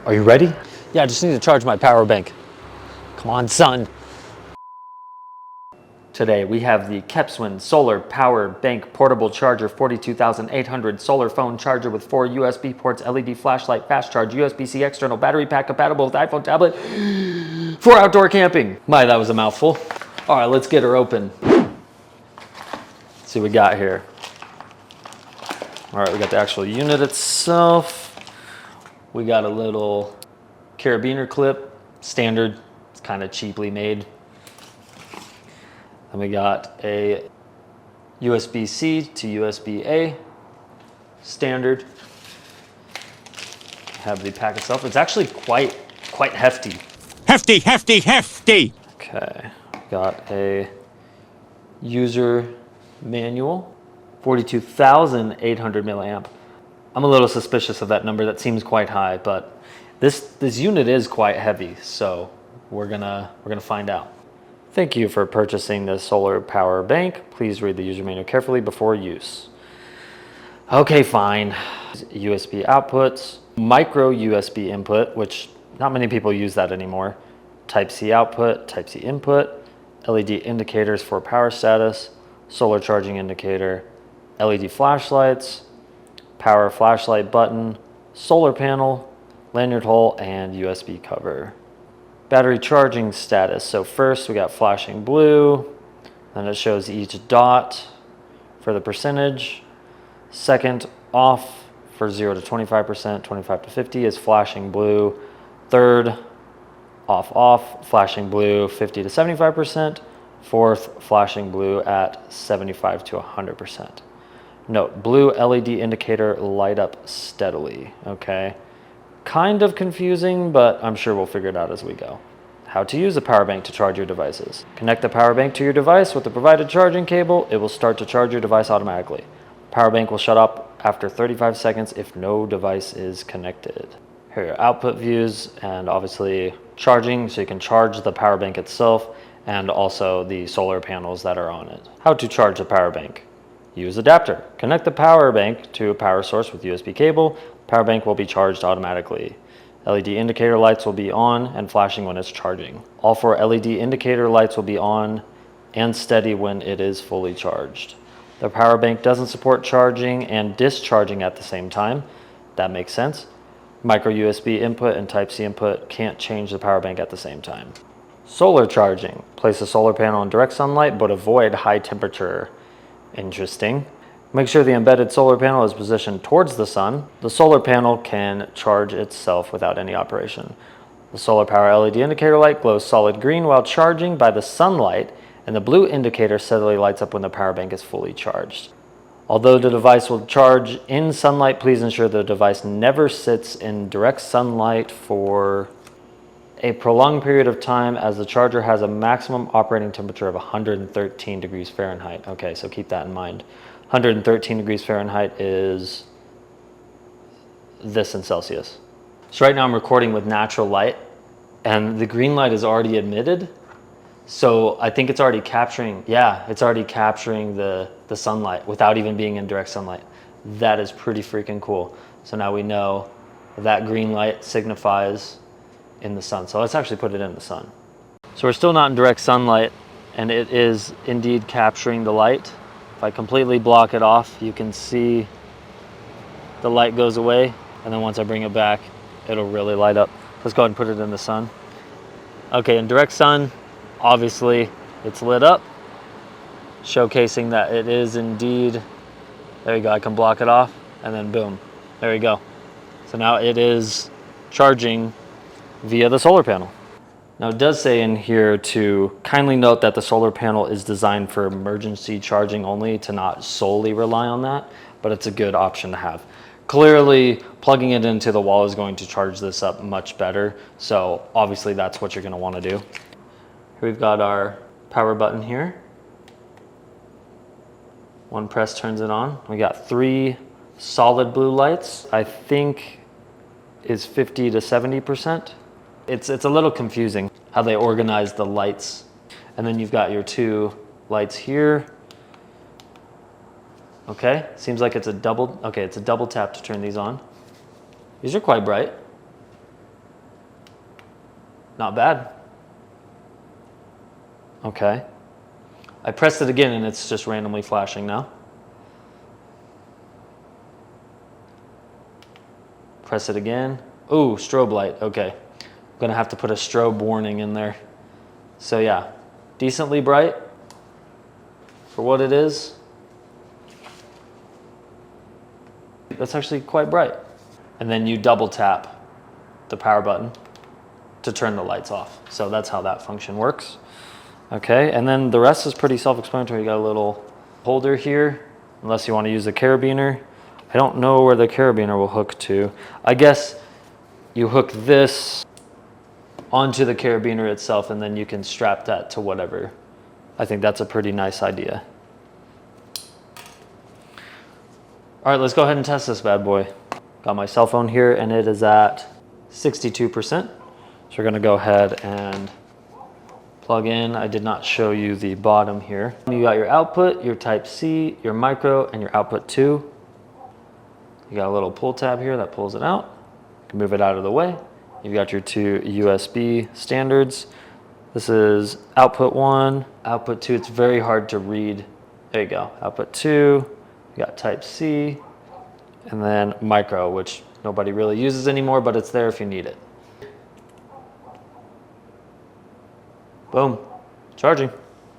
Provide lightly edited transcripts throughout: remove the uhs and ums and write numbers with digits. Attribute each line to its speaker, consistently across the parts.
Speaker 1: Are you ready? Yeah, I just need to charge my power bank. Come on, son. Today we have the Kepswin Solar Power Bank Portable Charger 42800 solar phone charger with 4 USB ports, LED flashlight, fast charge, USB-C external battery pack compatible with iPhone tablet for outdoor camping. My, that was a mouthful. All right, let's get her open. Let's see what we got here. All right, we got the actual unit itself. We got a little carabiner clip, standard. It's kind of cheaply made. And we got a USB-C to USB-A, standard. Have the pack itself. It's actually quite hefty.
Speaker 2: Hefty, hefty, hefty!
Speaker 1: Okay, got a user manual, 42,800 milliamp. I'm a little suspicious of that number. That seems quite high, but this unit is quite heavy, so we're gonna find out. Thank you for purchasing this solar power bank. Please read the user manual carefully before use. Okay, fine. USB outputs, micro USB input, which not many people use that anymore. Type-C output, Type-C input, LED indicators for power status, solar charging indicator, LED flashlights, power flashlight button, solar panel, lanyard hole, and USB cover. Battery charging status. So first we got flashing blue, then it shows each dot for the percentage. Second, off for 0 to 25%, 25 to 50 is flashing blue. Third, off, flashing blue 50 to 75%. Fourth, flashing blue at 75 to 100%. Note, blue LED indicator light up steadily, okay? Kind of confusing, but I'm sure we'll figure it out as we go. How to use a power bank to charge your devices. Connect the power bank to your device with the provided charging cable. It will start to charge your device automatically. Power bank will shut off after 35 seconds if no device is connected. Here are your output views and obviously charging, so you can charge the power bank itself and also the solar panels that are on it. How to charge the power bank. Use adapter. Connect the power bank to a power source with USB cable. Power bank will be charged automatically. LED indicator lights will be on and flashing when it's charging. All 4 LED indicator lights will be on and steady when it is fully charged. The power bank doesn't support charging and discharging at the same time. That makes sense. Micro USB input and Type-C input can't change the power bank at the same time. Solar charging. Place a solar panel in direct sunlight but avoid high temperature. Interesting. Make sure the embedded solar panel is positioned towards the sun. The solar panel can charge itself without any operation. The solar power LED indicator light glows solid green while charging by the sunlight, and the blue indicator steadily lights up when the power bank is fully charged. Although the device will charge in sunlight, please ensure the device never sits in direct sunlight for a prolonged period of time, as the charger has a maximum operating temperature of 113 degrees Fahrenheit. Okay, so keep that in mind. 113 degrees Fahrenheit is this in Celsius. So right now I'm recording with natural light and the green light is already emitted. So I think it's already capturing, it's already capturing the sunlight without even being in direct sunlight. That is pretty freaking cool. So now we know that green light signifies in the sun. So let's actually put it in the sun. So we're still not in direct sunlight and it is indeed capturing the light. If I completely block it off, you can see the light goes away, and then once I bring it back, it'll really light up. Let's go ahead and put it in the sun. Okay, in direct sun, obviously it's lit up, showcasing that it is indeed, there you go, I can block it off, and then boom, there you go. So now it is charging via the solar panel. Now it does say in here to kindly note that the solar panel is designed for emergency charging only, to not solely rely on that, but it's a good option to have. Clearly, plugging it into the wall is going to charge this up much better, so obviously that's what you're going to want to do. We've got our power button here. One press turns it on. We got 3 solid blue lights. I think is 50 to 70%. It's a little confusing how they organize the lights. And then you've got your 2 lights here. Okay, seems like it's a double tap to turn these on. These are quite bright. Not bad. Okay. I pressed it again and it's just randomly flashing now. Press it again. Ooh, strobe light. Okay. I'm gonna have to put a strobe warning in there. So yeah, decently bright for what it is. That's actually quite bright. And then you double tap the power button to turn the lights off. So that's how that function works. Okay, and then the rest is pretty self-explanatory. You got a little holder here, unless you want to use a carabiner. I don't know where the carabiner will hook to. I guess you hook this onto the carabiner itself and then you can strap that to whatever. I think that's a pretty nice idea. All right, let's go ahead and test this bad boy. Got my cell phone here and it is at 62%. So we're gonna go ahead and plug in. I did not show you the bottom here. You got your output, your Type-C, your micro, and your output 2. You got a little pull tab here that pulls it out. You can move it out of the way. You've got your 2 USB standards. This is output 1, output 2. It's very hard to read. There you go, output 2. You got Type-C, and then micro, which nobody really uses anymore, but it's there if you need it. Boom, charging.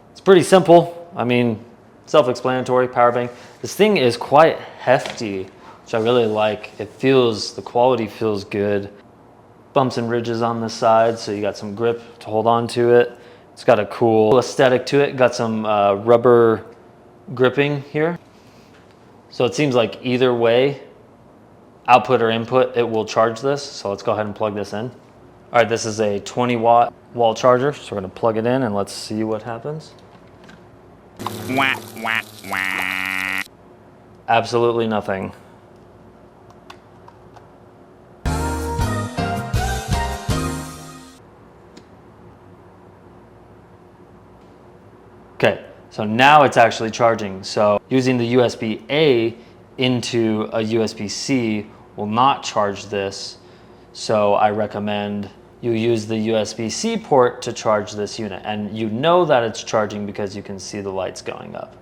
Speaker 1: It's pretty simple. I mean, self-explanatory, power bank. This thing is quite hefty, which I really like. The quality feels good. Bumps and ridges on the side, so you got some grip to hold on to it. It's got a cool aesthetic to it. Got some rubber gripping here. So it seems like either way, output or input, it will charge this. So let's go ahead and plug this in. All right, this is a 20-watt wall charger, so we're gonna plug it in and let's see what happens.
Speaker 2: Wah, wah, wah.
Speaker 1: Absolutely nothing. Okay, so now it's actually charging. So using the USB-A into a USB-C will not charge this. So I recommend you use the USB-C port to charge this unit. And you know that it's charging because you can see the lights going up.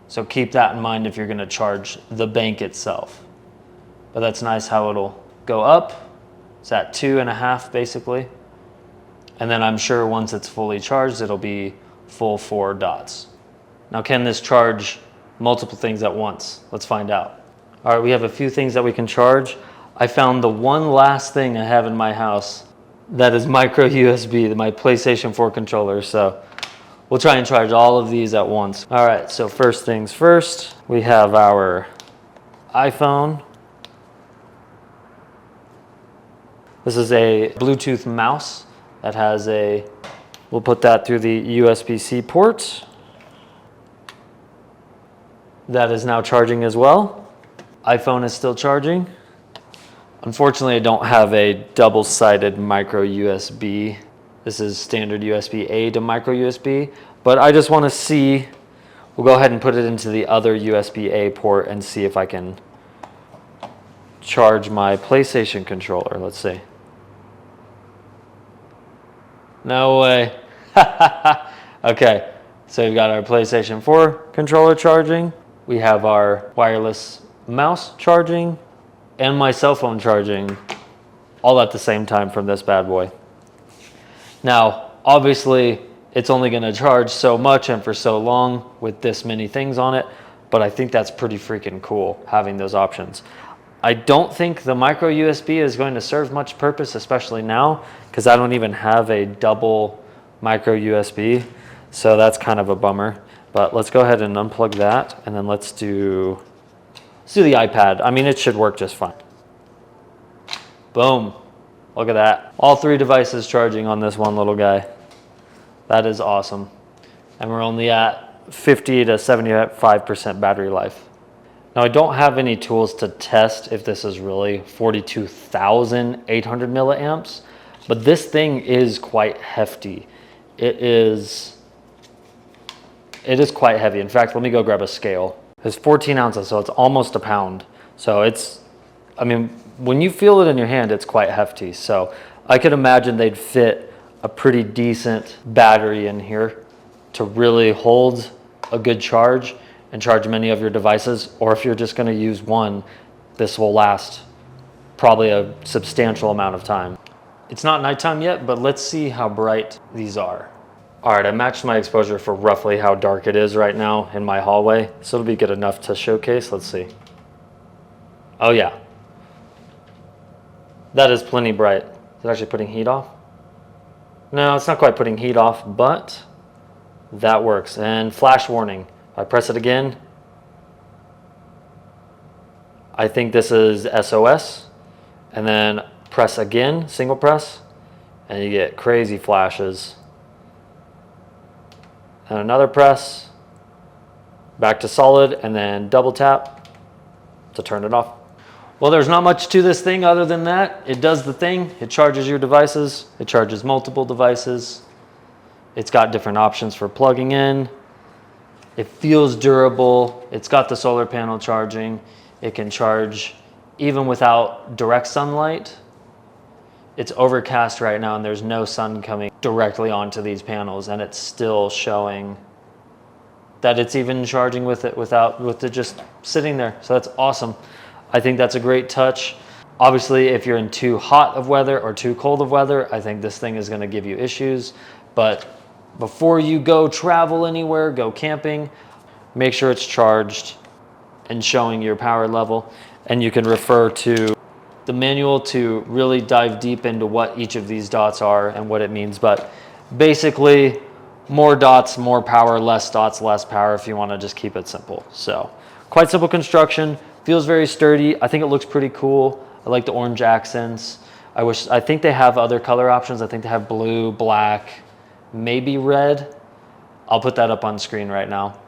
Speaker 1: So keep that in mind if you're gonna charge the bank itself. But that's nice how it'll go up. It's at 2.5 basically. And then I'm sure once it's fully charged, it'll be full 4 dots. Now, can this charge multiple things at once? Let's find out. All right, we have a few things that we can charge. I found the one last thing I have in my house that is micro USB, my PlayStation 4 controller. So we'll try and charge all of these at once. All right, so first things first, we have our iPhone. This is a Bluetooth mouse that has we'll put that through the USB-C port. That is now charging as well. iPhone is still charging. Unfortunately, I don't have a double-sided micro USB. This is standard USB-A to micro USB, but I just want to see, we'll go ahead and put it into the other USB-A port and see if I can charge my PlayStation controller. Let's see. No way. Okay, so we've got our PlayStation 4 controller charging. We have our wireless mouse charging and my cell phone charging all at the same time from this bad boy. Now, obviously, it's only going to charge so much and for so long with this many things on it, but I think that's pretty freaking cool having those options. I don't think the micro USB is going to serve much purpose, especially now, because I don't even have a double micro USB, so that's kind of a bummer. But let's go ahead and unplug that, and then let's do the iPad. I mean, it should work just fine. Boom. Look at that. All 3 devices charging on this one little guy. That is awesome. And we're only at 50 to 75% battery life. Now, I don't have any tools to test if this is really 42,800 milliamps, but this thing is quite hefty. It is quite heavy. In fact, let me go grab a scale. It's 14 ounces, so it's almost a pound. So I mean, when you feel it in your hand, it's quite hefty. So I could imagine they'd fit a pretty decent battery in here to really hold a good charge and charge many of your devices. Or if you're just going to use one, this will last probably a substantial amount of time. It's not nighttime yet, but let's see how bright these are. All right, I matched my exposure for roughly how dark it is right now in my hallway. So it'll be good enough to showcase. Let's see. Oh yeah. That is plenty bright. Is it actually putting heat off? No, it's not quite putting heat off, but that works. And flash warning. If I press it again, I think this is SOS. And then press again, single press, and you get crazy flashes. And another press, back to solid, and then double tap to turn it off. Well, there's not much to this thing other than that. It does the thing. It charges your devices. It charges multiple devices. It's got different options for plugging in. It feels durable. It's got the solar panel charging. It can charge even without direct sunlight. It's overcast right now and there's no sun coming directly onto these panels, and it's still showing that it's even charging with it with it just sitting there. So that's awesome. I think that's a great touch. Obviously, if you're in too hot of weather or too cold of weather, I think this thing is going to give you issues. But before you go travel anywhere, go camping, make sure it's charged and showing your power level. And you can refer to the manual to really dive deep into what each of these dots are and what it means. But basically, more dots, more power, less dots, less power, if you want to just keep it simple. So quite simple construction, feels very sturdy. I think it looks pretty cool. I like the orange accents. I think they have other color options. I think they have blue, black, maybe red. I'll put that up on screen right now.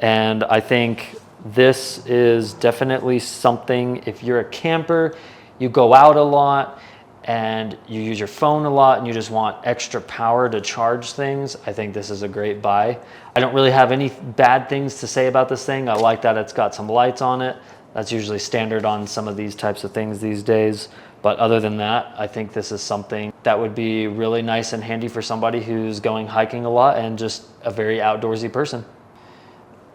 Speaker 1: And I think this is definitely something, if you're a camper, you go out a lot and you use your phone a lot and you just want extra power to charge things, I think this is a great buy. I don't really have any bad things to say about this thing. I like that it's got some lights on it. That's usually standard on some of these types of things these days. But other than that, I think this is something that would be really nice and handy for somebody who's going hiking a lot and just a very outdoorsy person.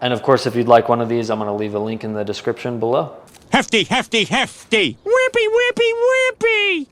Speaker 1: And of course, if you'd like one of these, I'm going to leave a link in the description below.
Speaker 2: Hefty, hefty, hefty! Whippy, whippy, whippy!